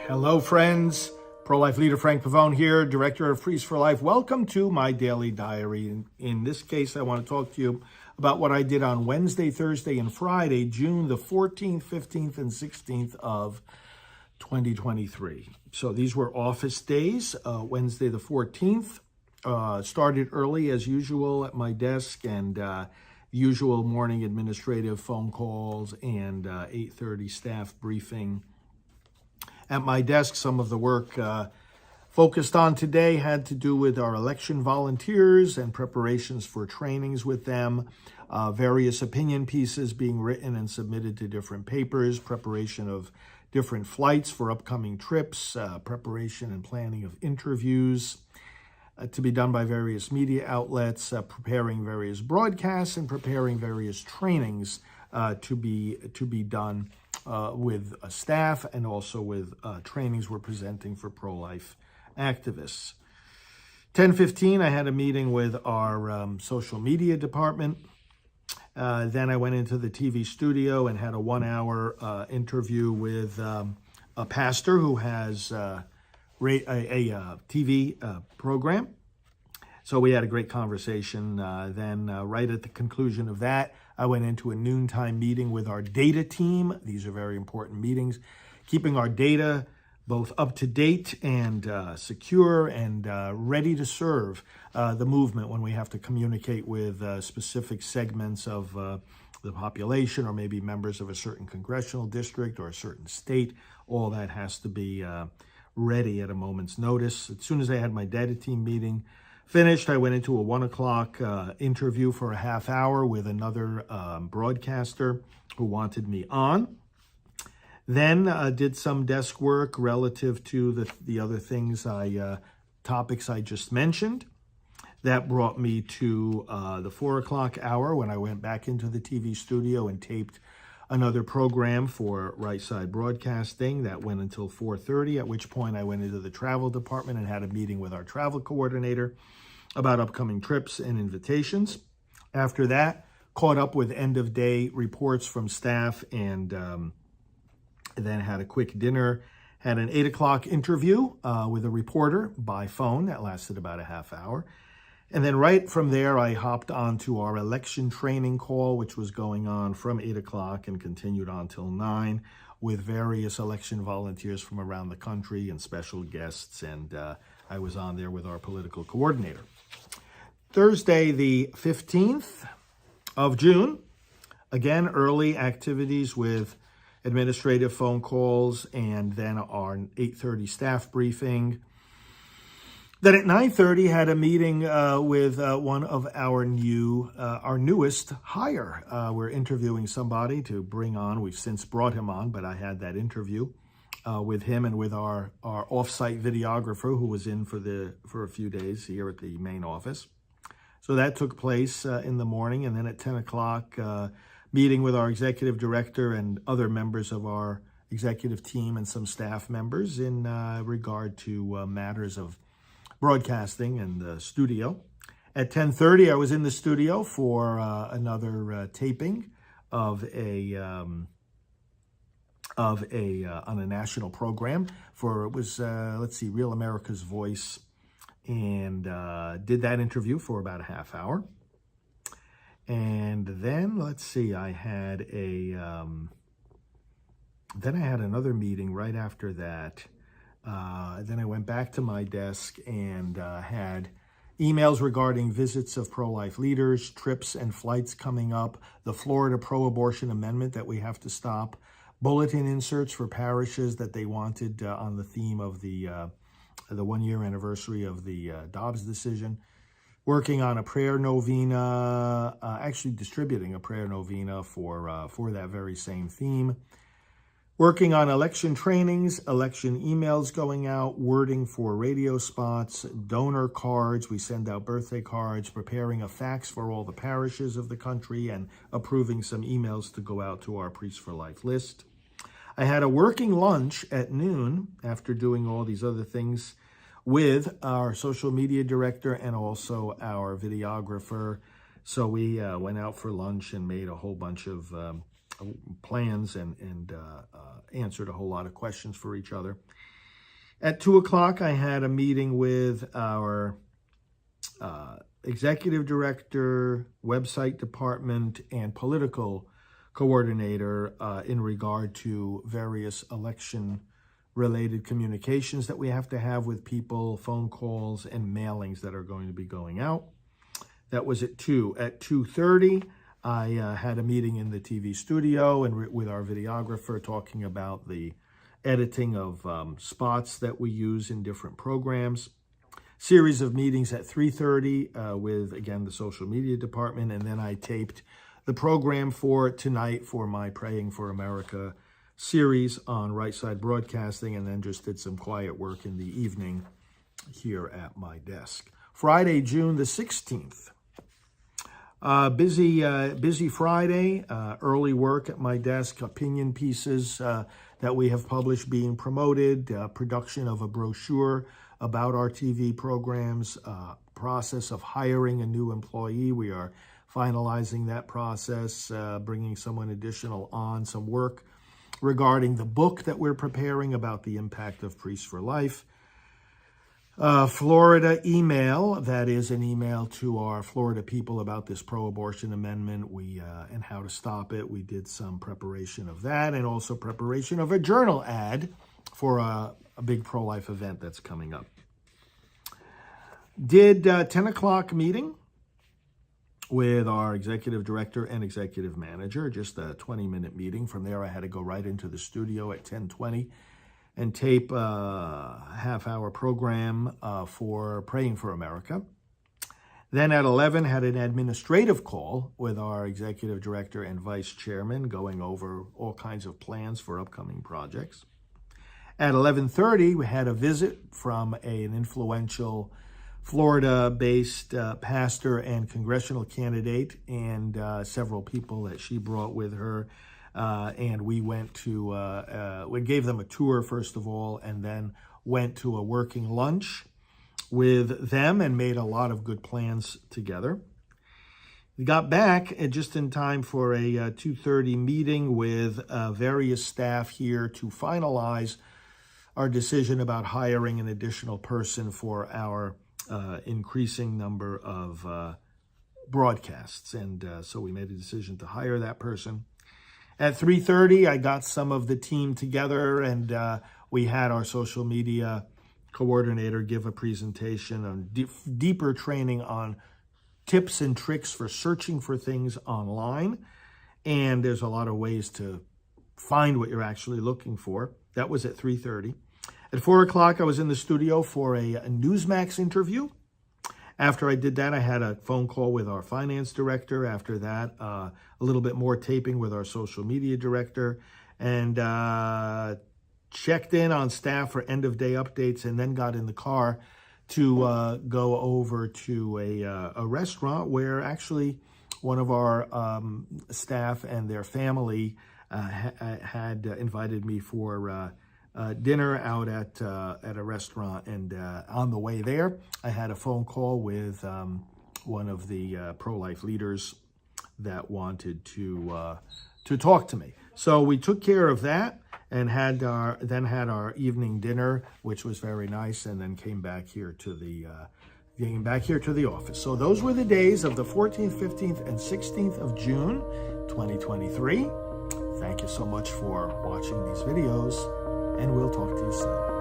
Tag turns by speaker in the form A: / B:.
A: Hello, friends. Pro-life leader Frank Pavone here, director of Freeze for Life. Welcome to my daily diary. In this case, I want to talk to you about what I did on Wednesday, Thursday, and Friday, June the 14th, 15th, and 16th of 2023. So these were office days. Wednesday the 14th, started early as usual at my desk, and usual morning administrative phone calls and 8:30 staff briefing. At my desk, some of the work focused on today had to do with our election volunteers and preparations for trainings with them, various opinion pieces being written and submitted to different papers, preparation of different flights for upcoming trips, preparation and planning of interviews to be done by various media outlets, preparing various broadcasts, and preparing various trainings to be done with staff, and also with trainings we're presenting for pro-life activists. 10:15, I had a meeting with our social media department. Then I went into the TV studio and had a 1-hour interview with a pastor who has a TV program. So we had a great conversation. Then right at the conclusion of that, I went into a noontime meeting with our data team. These are very important meetings, keeping our data both up to date and secure and ready to serve the movement when we have to communicate with specific segments of the population, or maybe members of a certain congressional district or a certain state. All that has to be ready at a moment's notice. As soon as I had my data team meeting finished, I went into a 1 o'clock interview for a half hour with another broadcaster who wanted me on. Then did some desk work relative to the other things topics I just mentioned. That brought me to the 4 o'clock hour, when I went back into the TV studio and taped another program for Right Side Broadcasting. That went until 4:30, at which point I went into the travel department and had a meeting with our travel coordinator about upcoming trips and invitations. After that, caught up with end of day reports from staff, and then had a quick dinner. Had an 8 o'clock interview with a reporter by phone that lasted about a half hour. And then right from there, I hopped onto our election training call, which was going on from 8 o'clock and continued on till 9, with various election volunteers from around the country and special guests. And I was on there with our political coordinator. Thursday, the 15th of June, again, early activities with administrative phone calls, and then our 8:30 staff briefing. Then at 9:30, had a meeting with one of our newest hire. We're interviewing somebody to bring on. We've since brought him on, but I had that interview with him and with our off-site videographer, who was in for a few days here at the main office. So that took place in the morning. And then at 10 o'clock, meeting with our executive director and other members of our executive team and some staff members in regard to matters of broadcasting and the studio. At 10:30, I was in the studio for another taping of on a national program for, it was Real America's Voice, and did that interview for about a half hour. And then I had another meeting right after that. Then I went back to my desk and had emails regarding visits of pro-life leaders, trips and flights coming up, the Florida pro-abortion amendment that we have to stop, bulletin inserts for parishes that they wanted on the theme of the 1-year anniversary of the Dobbs decision, working on a prayer novena, actually distributing a prayer novena for that very same theme. Working on election trainings, election emails going out, wording for radio spots, donor cards. We send out birthday cards, preparing a fax for all the parishes of the country, and approving some emails to go out to our Priests for Life list. I had a working lunch at noon after doing all these other things with our social media director and also our videographer. So we went out for lunch and made a whole bunch of plans and answered a whole lot of questions for each other. At 2 o'clock, I had a meeting with our executive director, website department, and political coordinator in regard to various election-related communications that we have to have with people, phone calls, and mailings that are going to be going out. That was at 2. At 2:30, I had a meeting in the TV studio and with our videographer talking about the editing of spots that we use in different programs. Series of meetings at 3:30 with, again, the social media department. And then I taped the program for tonight for my Praying for America series on Right Side Broadcasting, and then just did some quiet work in the evening here at my desk. Friday, June the 16th. Busy Friday, early work at my desk, opinion pieces that we have published being promoted, production of a brochure about our TV programs, process of hiring a new employee. We are finalizing that process, bringing someone additional on, some work regarding the book that we're preparing about the impact of Priests for Life. Florida email, that is an email to our Florida people about this pro-abortion amendment and how to stop it. We did some preparation of that, and also preparation of a journal ad for a big pro-life event that's coming up. Did 10 o'clock meeting with our executive director and executive manager, just a 20-minute meeting. From there, I had to go right into the studio at 10:20 and tape a half-hour program for Praying for America. Then at 11, had an administrative call with our executive director and vice chairman, going over all kinds of plans for upcoming projects. At 11:30, we had a visit from an influential Florida-based pastor and congressional candidate, and several people that she brought with her. And we went to, we gave them a tour first of all, and then went to a working lunch with them and made a lot of good plans together. We got back just in time for a 2:30 meeting with various staff here to finalize our decision about hiring an additional person for our increasing number of broadcasts. And so we made a decision to hire that person. At 3:30, I got some of the team together, and we had our social media coordinator give a presentation on deeper training on tips and tricks for searching for things online. And there's a lot of ways to find what you're actually looking for. That was at 3:30. At 4 o'clock, I was in the studio for a Newsmax interview. After I did that, I had a phone call with our finance director. After that, a little bit more taping with our social media director, and checked in on staff for end-of-day updates, and then got in the car to go over to a restaurant where actually one of our staff and their family had invited me for dinner out at a restaurant. And on the way there, I had a phone call with one of the pro-life leaders that wanted to talk to me. So we took care of that and had our evening dinner, which was very nice, and then came back here to the office. So those were the days of the 14th, 15th, and 16th of June, 2023. Thank you so much for watching these videos, and we'll talk to you soon.